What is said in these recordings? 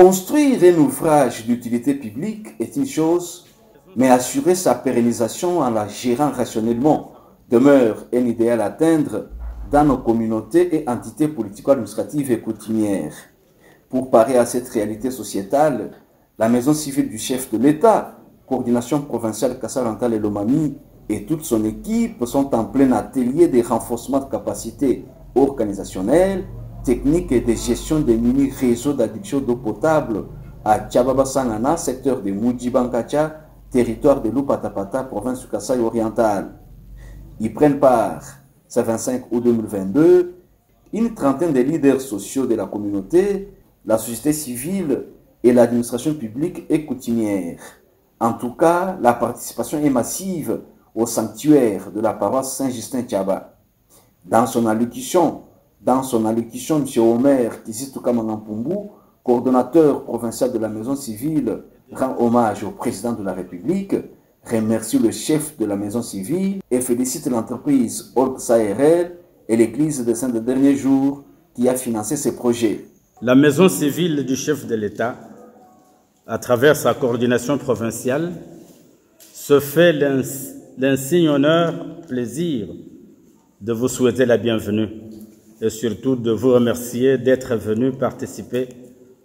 Construire un ouvrage d'utilité publique est une chose, mais assurer sa pérennisation en la gérant rationnellement demeure un idéal à atteindre dans nos communautés et entités politico-administratives et coutumières. Pour parer à cette réalité sociétale, la maison civile du chef de l'État, coordination provinciale Kassalantal et Lomami, et toute son équipe sont en plein atelier de renforcement de capacités organisationnelles, techniques et de gestion des mini-réseaux d'adduction d'eau potable à Tchababa Sangana, secteur de Moujibankacha, territoire de Lupatapata, province du Kasaï oriental. Y prennent part, ce 25 août 2022, une trentaine de leaders sociaux de la communauté, la société civile et l'administration publique et coutumière. En tout cas, la participation est massive au sanctuaire de la paroisse Saint-Justin-Tchaba. Dans son allocution, M. Omer Kizitukamangapumbu, coordonnateur provincial de la maison civile, rend hommage au président de la République, remercie le chef de la maison civile et félicite l'entreprise OLPSA-RL et l'église des Saints des Derniers Jours qui a financé ces projets. La maison civile du chef de l'État, à travers sa coordination provinciale, se fait l'insigne honneur, plaisir de vous souhaiter la bienvenue et surtout de vous remercier d'être venu participer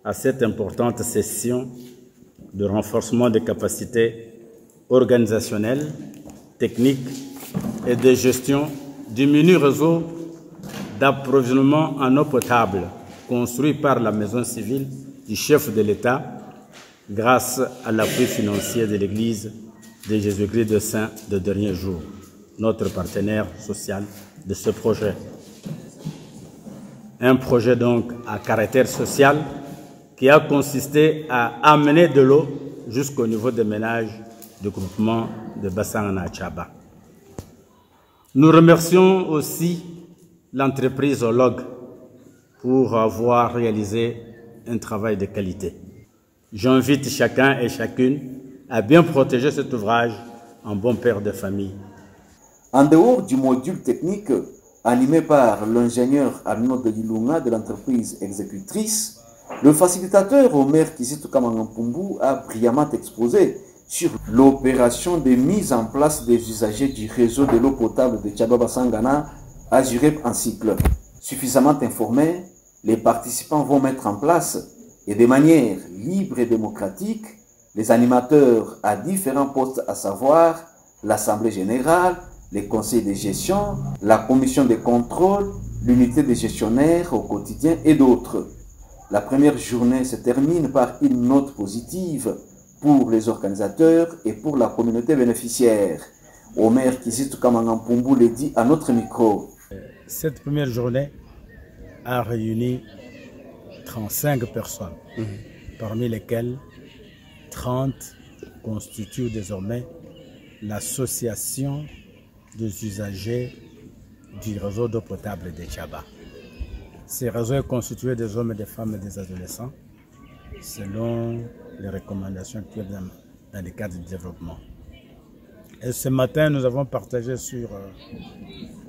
à cette importante session de renforcement des capacités organisationnelles, techniques et de gestion du mini réseau d'approvisionnement en eau potable construit par la maison civile du chef de l'État grâce à l'appui financier de l'Église de Jésus-Christ des Saints de Derniers Jours, notre partenaire social de ce projet. Un projet donc à caractère social qui a consisté à amener de l'eau jusqu'au niveau des ménages du groupement de Bassangana Tchaba. Nous remercions aussi l'entreprise Olog pour avoir réalisé un travail de qualité. J'invite chacun et chacune à bien protéger cet ouvrage en bon père de famille. En dehors du module technique animé par l'ingénieur Arnaud de Ilunga de l'entreprise exécutrice, le facilitateur Omer Kizitukamangapumbu a brillamment exposé sur l'opération de mise en place des usagers du réseau de l'eau potable de Tchababa Sangana à Jurep en cycle. Suffisamment informés, les participants vont mettre en place, et de manière libre et démocratique, les animateurs à différents postes, à savoir l'Assemblée générale, les conseils de gestion, la commission de contrôle, l'unité des gestionnaires au quotidien et d'autres. La première journée se termine par une note positive pour les organisateurs et pour la communauté bénéficiaire. Omer Kizitukamangapumbu le dit à notre micro. Cette première journée a réuni 35 personnes, parmi lesquelles 30 constituent désormais l'association des usagers du réseau d'eau potable de Tchaba. Ce réseau est constitué des hommes, des femmes et des adolescents selon les recommandations qui sont dans le cadre du développement. Et ce matin, nous avons partagé sur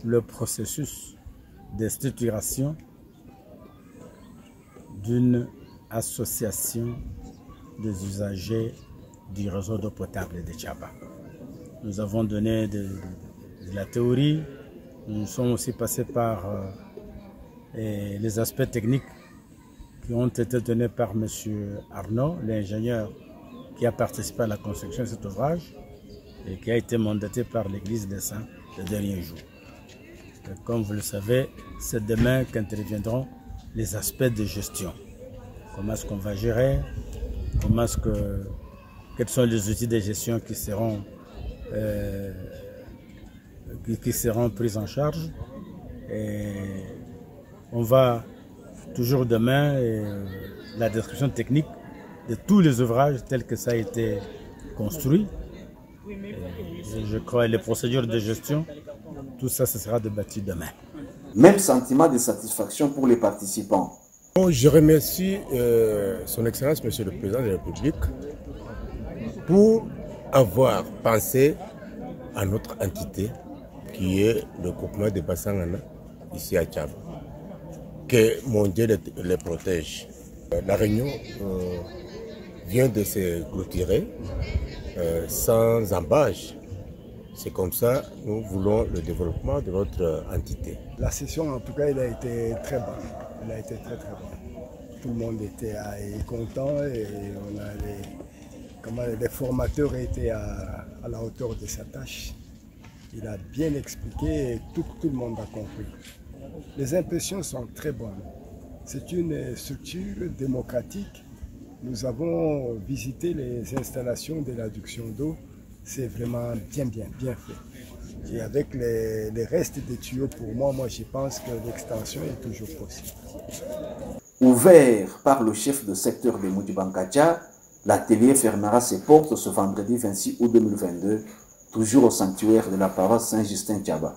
le processus de structuration d'une association des usagers du réseau d'eau potable de Tchaba. Nous avons donné de la théorie, nous sommes aussi passés par les aspects techniques qui ont été donnés par M. Arnaud, l'ingénieur qui a participé à la construction de cet ouvrage et qui a été mandaté par l'Église des Saints les derniers jours. Et comme vous le savez, c'est demain qu'interviendront les aspects de gestion. Comment est-ce qu'on va gérer, quels sont les outils de gestion qui seront pris en charge. Et on va toujours demain la description technique de tous les ouvrages tels que ça a été construit. Et je crois les procédures de gestion, tout ça, ce sera débattu demain. Même sentiment de satisfaction pour les participants. Je remercie son Excellence, Monsieur le Président de la République, pour avoir pensé à notre entité qui est le groupement de Bassangana ici à Tchaba. Que mon Dieu les protège La réunion vient de se clôturer sans embâche. C'est comme ça que nous voulons le développement de notre entité. La session, en tout cas, elle a été très bonne. Elle a été très très bonne. Tout le monde était content et on a les formateurs étaient à la hauteur de sa tâche. Il a bien expliqué et tout le monde a compris. Les impressions sont très bonnes. C'est une structure démocratique. Nous avons visité les installations de l'adduction d'eau. C'est vraiment bien fait. Et avec les restes des tuyaux, pour moi, je pense que l'extension est toujours possible. Ouvert par le chef de secteur de Moudi-Bankaja, l'atelier fermera ses portes ce vendredi 26 août 2022, toujours au sanctuaire de la paroisse Saint-Justin-Tchaba.